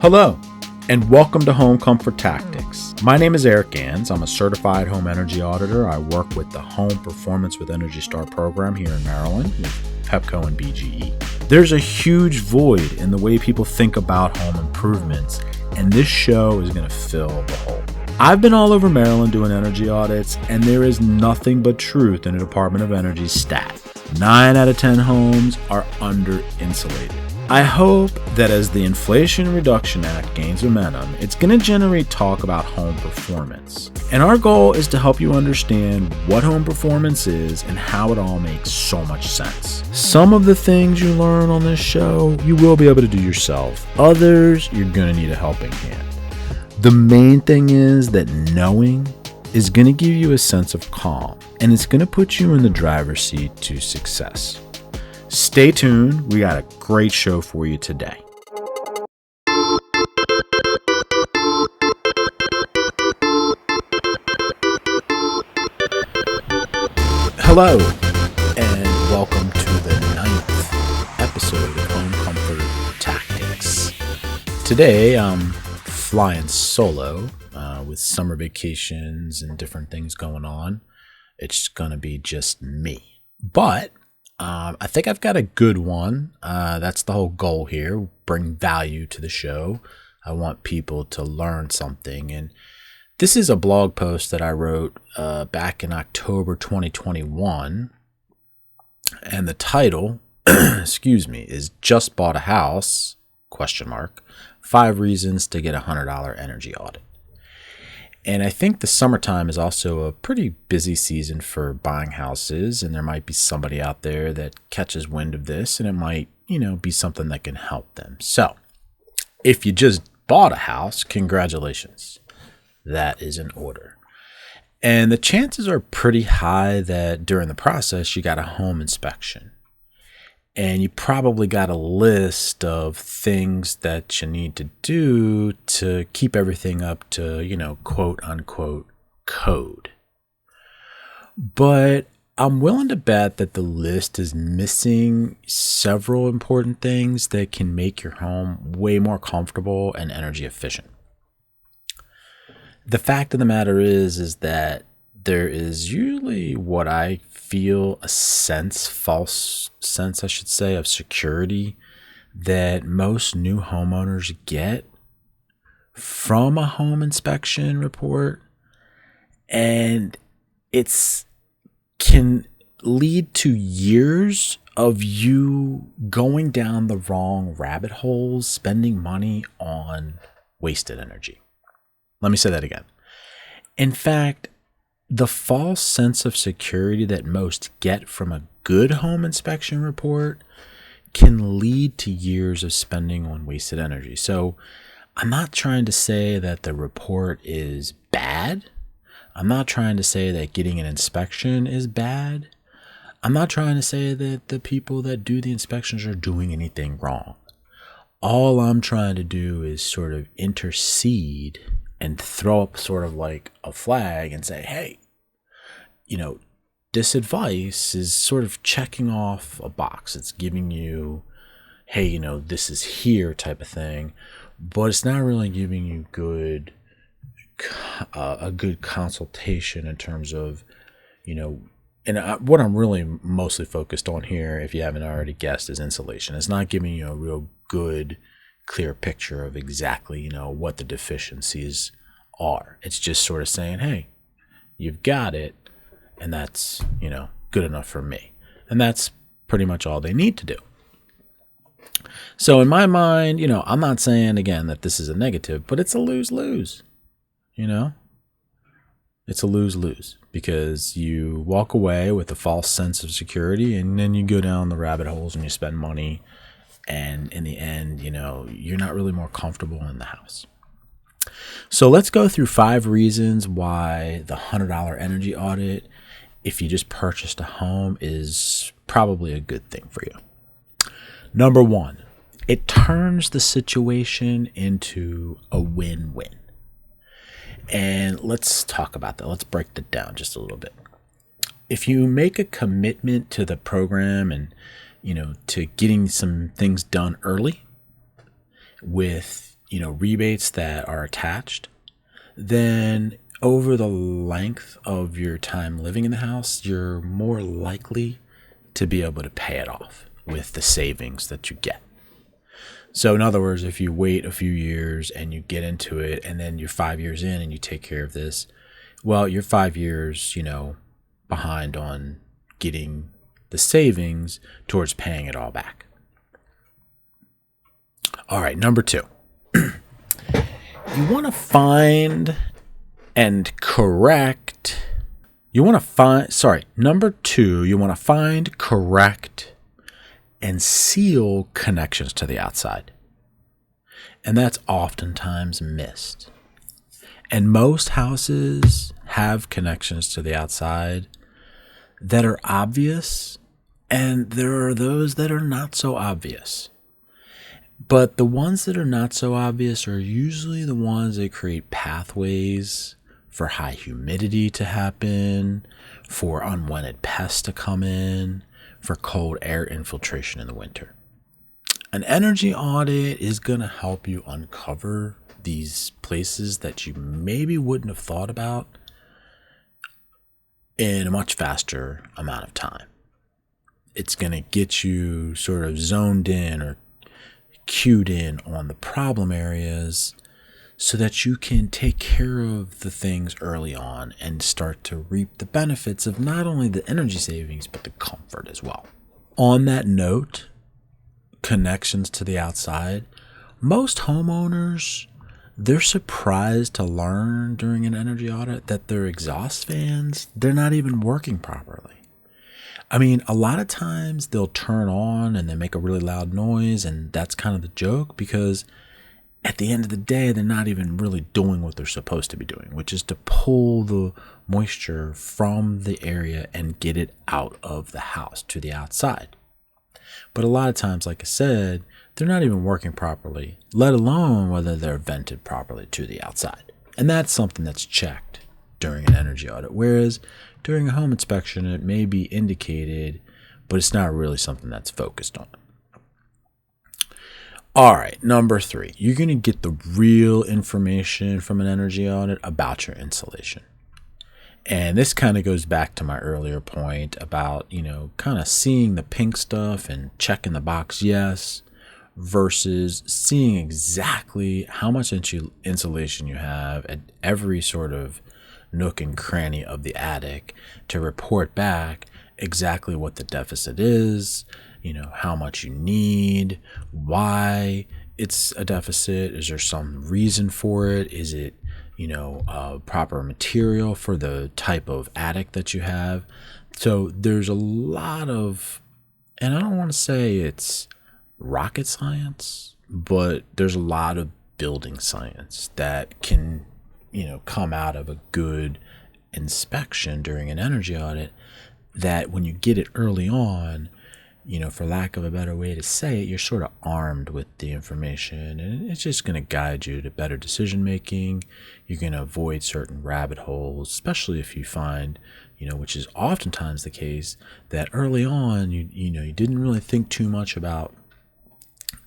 Hello, and welcome to Home Comfort Tactics. My name is Eric Gans. I'm a certified home energy auditor. I work with the Home Performance with Energy Star program here in Maryland with Pepco and BGE. There's a huge void in the way people think about home improvements, and this show is going to fill the hole. I've been all over Maryland doing energy audits, and there is nothing but truth in the Department of Energy's stat. 9 out of 10 homes are under-insulated. I hope that as the Inflation Reduction Act gains momentum, it's going to generate talk about home performance. And our goal is to help you understand what home performance is and how it all makes so much sense. Some of the things you learn on this show, you will be able to do yourself. Others, you're going to need a helping hand. The main thing is that knowing is going to give you a sense of calm, and it's going to put you in the driver's seat to success. Stay tuned. We got a great show for you today. Hello, and welcome to the 9th episode of Home Comfort Tactics. Today, I'm flying solo with summer vacations and different things going on. It's going to be just me. But I think I've got a good one. That's the whole goal here. Bring value to the show. I want people to learn something. And this is a blog post that I wrote back in October 2021. And the title, is Just Bought a House, ? 5 reasons to get a $100 energy audit. And I think the summertime is also a pretty busy season for buying houses, and there might be somebody out there that catches wind of this, and it might, be something that can help them. So, if you just bought a house, congratulations. That is in order. And the chances are pretty high that during the process, you got a home inspection. And you probably got a list of things that you need to do to keep everything up to, quote unquote code. But I'm willing to bet that the list is missing several important things that can make your home way more comfortable and energy efficient. The fact of the matter is that there is usually what I feel false sense, of security that most new homeowners get from a home inspection report. And it's can lead to years of you going down the wrong rabbit holes, spending money on wasted energy. Let me say that again. In fact, the false sense of security that most get from a good home inspection report can lead to years of spending on wasted energy. So I'm not trying to say that the report is bad. I'm not trying to say that getting an inspection is bad. I'm not trying to say that the people that do the inspections are doing anything wrong. All I'm trying to do is sort of intercede and throw up sort of like a flag and say, hey, this advice is sort of checking off a box. It's giving you, hey, this is here type of thing, but it's not really giving you a good consultation in terms of, what I'm really mostly focused on here, if you haven't already guessed, is insulation. It's not giving you a real good, clear picture of exactly, what the deficiencies are. It's just sort of saying, hey, you've got it. And that's, good enough for me. And that's pretty much all they need to do. So in my mind, I'm not saying, again, that this is a negative, but it's a lose-lose. It's a lose-lose because you walk away with a false sense of security and then you go down the rabbit holes and you spend money. And in the end, you're not really more comfortable in the house. So let's go through 5 reasons why the $100 energy audit, if you just purchased a home, is probably a good thing for you. Number 1, it turns the situation into a win-win. And let's talk about that. Let's break that down just a little bit. If you make a commitment to the program and, to getting some things done early with rebates that are attached, then over the length of your time living in the house, you're more likely to be able to pay it off with the savings that you get. So in other words, if you wait a few years and you get into it and then you're 5 years in and you take care of this, well, you're 5 years, behind on getting the savings towards paying it all back. All right, number 2. You want to find and correct. Number 2, you want to find, correct, and seal connections to the outside. And that's oftentimes missed. And most houses have connections to the outside that are obvious, and there are those that are not so obvious. But the ones that are not so obvious are usually the ones that create pathways for high humidity to happen, for unwanted pests to come in, for cold air infiltration in the winter. An energy audit is going to help you uncover these places that you maybe wouldn't have thought about in a much faster amount of time. It's going to get you sort of zoned in or cued in on the problem areas so that you can take care of the things early on and start to reap the benefits of not only the energy savings, but the comfort as well. On that note, connections to the outside, most homeowners, they're surprised to learn during an energy audit that their exhaust fans, they're not even working properly. I mean, a lot of times they'll turn on and they make a really loud noise, and that's kind of the joke, because at the end of the day, they're not even really doing what they're supposed to be doing, which is to pull the moisture from the area and get it out of the house to the outside. But a lot of times, like I said, they're not even working properly, let alone whether they're vented properly to the outside. And that's something that's checked during an energy audit, whereas during a home inspection, it may be indicated, but it's not really something that's focused on. All right, number 3, you're going to get the real information from an energy audit about your insulation. And this kind of goes back to my earlier point about, kind of seeing the pink stuff and checking the box yes, versus seeing exactly how much insulation you have at every sort of nook and cranny of the attic to report back exactly what the deficit is, how much you need, why it's a deficit. Is there some reason for it? Is it, proper material for the type of attic that you have? So there's a lot of, and I don't want to say it's rocket science, but there's a lot of building science that can, come out of a good inspection during an energy audit, that when you get it early on, for lack of a better way to say it, you're sort of armed with the information, and it's just going to guide you to better decision making. You're going to avoid certain rabbit holes, especially if you find, which is oftentimes the case, that early on, you didn't really think too much about,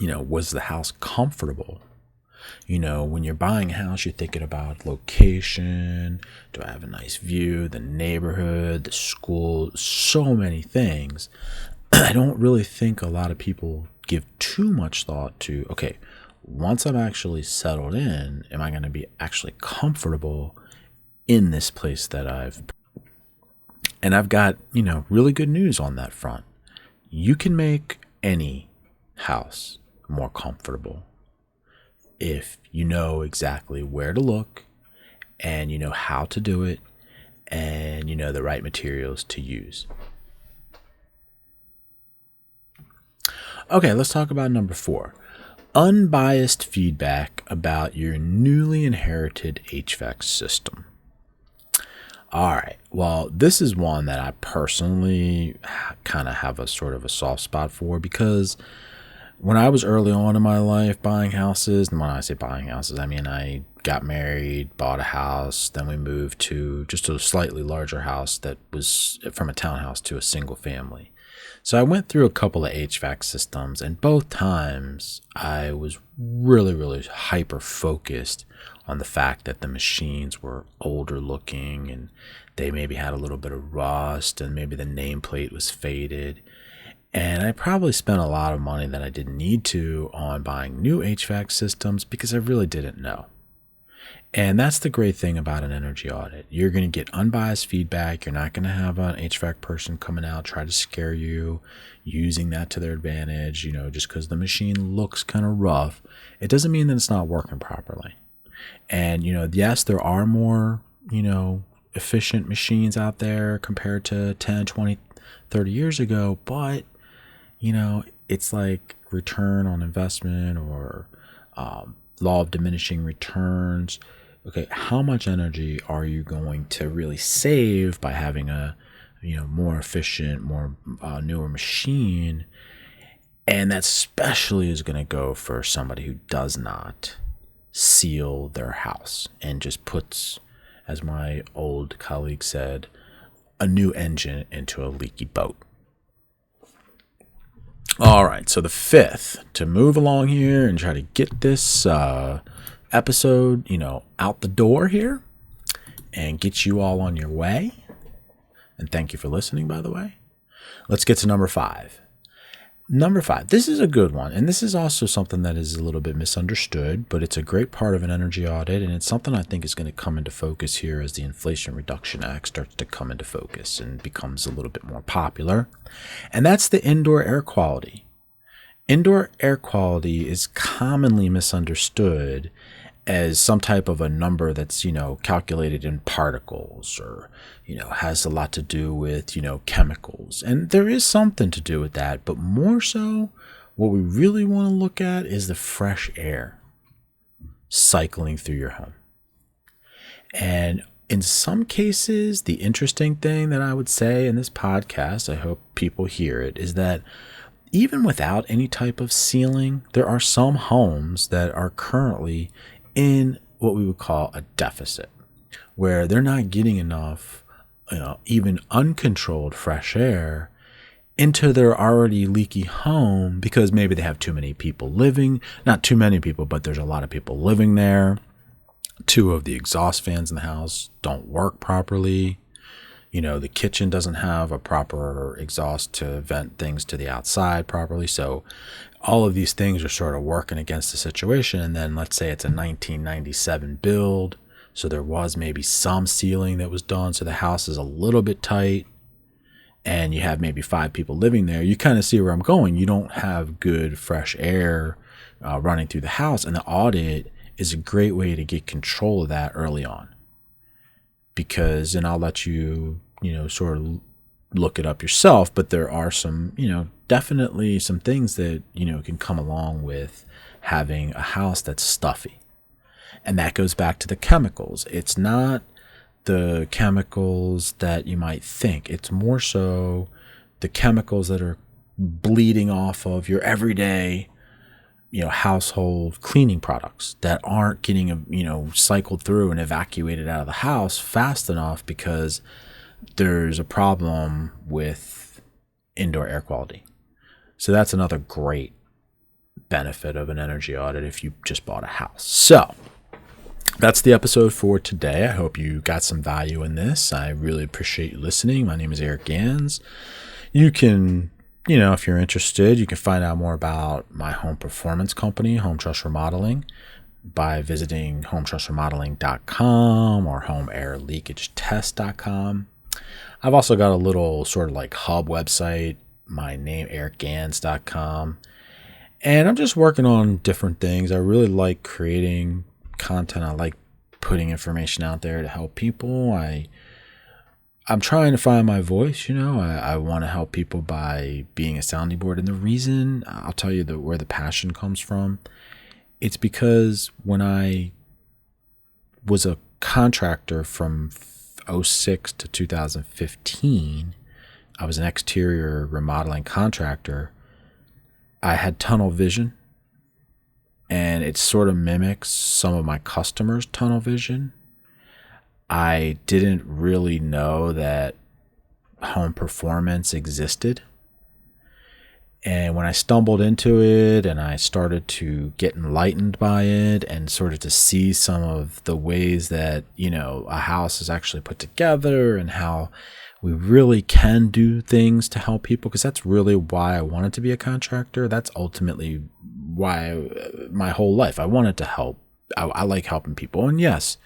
was the house comfortable? When you're buying a house, you're thinking about location. Do I have a nice view? The neighborhood, the school, so many things. I don't really think a lot of people give too much thought to, okay, once I'm actually settled in, am I going to be actually comfortable in this place that and I've got, really good news on that front. You can make any house more comfortable if you know exactly where to look, and you know how to do it, and you know the right materials to use. Okay, let's talk about number 4. Unbiased feedback about your newly inherited HVAC system. All right, well, this is one that I personally kind of have a sort of a soft spot for, because when I was early on in my life buying houses, and when I say buying houses, I mean I got married, bought a house, then we moved to just a slightly larger house that was from a townhouse to a single family. So I went through a couple of HVAC systems, and both times I was really, really hyper focused on the fact that the machines were older looking and they maybe had a little bit of rust and maybe the nameplate was faded. And I probably spent a lot of money that I didn't need to on buying new HVAC systems because I really didn't know. And that's the great thing about an energy audit. You're going to get unbiased feedback. You're not going to have an HVAC person coming out, try to scare you, using that to their advantage. Just because the machine looks kind of rough, it doesn't mean that it's not working properly. And, yes, there are more, efficient machines out there compared to 10, 20, 30 years ago. But, it's like return on investment or law of diminishing returns. Okay, how much energy are you going to really save by having a more efficient, more newer machine? And that especially is going to go for somebody who does not seal their house and just puts, as my old colleague said, a new engine into a leaky boat. All right, so the fifth, to move along here and try to get this episode, out the door here and get you all on your way. And thank you for listening, by the way. Let's get to number 5. Number 5, this is a good one. And this is also something that is a little bit misunderstood, but it's a great part of an energy audit. And it's something I think is going to come into focus here as the Inflation Reduction Act starts to come into focus and becomes a little bit more popular. And that's the indoor air quality. Indoor air quality is commonly misunderstood as some type of a number that's, calculated in particles or, has a lot to do with, chemicals. And there is something to do with that. But more so, what we really want to look at is the fresh air cycling through your home. And in some cases, the interesting thing that I would say in this podcast, I hope people hear it, is that even without any type of ceiling, there are some homes that are currently in what we would call a deficit, where they're not getting enough, even uncontrolled fresh air into their already leaky home because maybe they have too many people living, not too many people, but there's a lot of people living there. 2 of the exhaust fans in the house don't work properly. The kitchen doesn't have a proper exhaust to vent things to the outside properly. So all of these things are sort of working against the situation. And then let's say it's a 1997 build. So there was maybe some sealing that was done. So the house is a little bit tight and you have maybe 5 people living there. You kind of see where I'm going. You don't have good fresh air running through the house. And the audit is a great way to get control of that early on. Because, and I'll let you, sort of look it up yourself, but there are some, definitely some things that, can come along with having a house that's stuffy. And that goes back to the chemicals. It's not the chemicals that you might think. It's more so the chemicals that are bleeding off of your everyday household cleaning products that aren't getting, cycled through and evacuated out of the house fast enough because there's a problem with indoor air quality. So that's another great benefit of an energy audit if you just bought a house. So that's the episode for today. I hope you got some value in this. I really appreciate you listening. My name is Eric Gans. You can if you're interested, you can find out more about my home performance company, Hometrust Remodeling, by visiting hometrustremodeling.com or homeairleakagetest.com. I've also got a little sort of like hub website, my name, ericgans.com. And I'm just working on different things. I really like creating content. I like putting information out there to help people. I'm trying to find my voice, I want to help people by being a sounding board. And the reason, I'll tell you where the passion comes from, it's because when I was a contractor from 2006 to 2015, I was an exterior remodeling contractor. I had tunnel vision, and it sort of mimics some of my customers' tunnel vision. I didn't really know that home performance existed And when I stumbled into it and I started to get enlightened by it and sort of to see some of the ways that, a house is actually put together and how we really can do things to help people, because that's really why I wanted to be a contractor. That's ultimately why my whole life I wanted to help. I like helping people. And yes,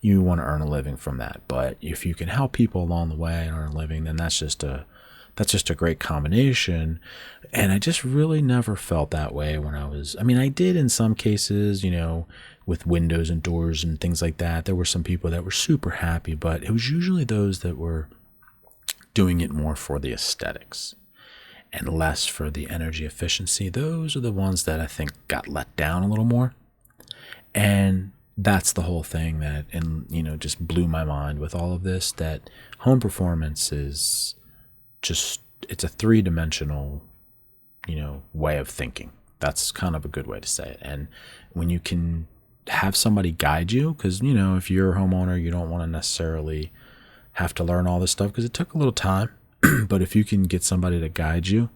you want to earn a living from that. But if you can help people along the way and earn a living, then that's just a great combination. And I just really never felt that way when I did in some cases, with windows and doors and things like that. There were some people that were super happy, but it was usually those that were doing it more for the aesthetics and less for the energy efficiency. Those are the ones that I think got let down a little more. And that's the whole thing that, just blew my mind with all of this, that home performance is it's a three-dimensional, way of thinking. That's kind of a good way to say it. And when you can have somebody guide you, because, if you're a homeowner, you don't want to necessarily have to learn all this stuff because it took a little time. But if you can get somebody to guide you,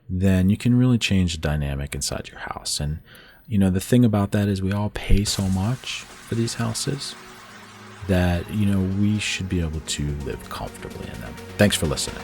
then you can really change the dynamic inside your house. And, the thing about that is we all pay so much for these houses that, we should be able to live comfortably in them. Thanks for listening.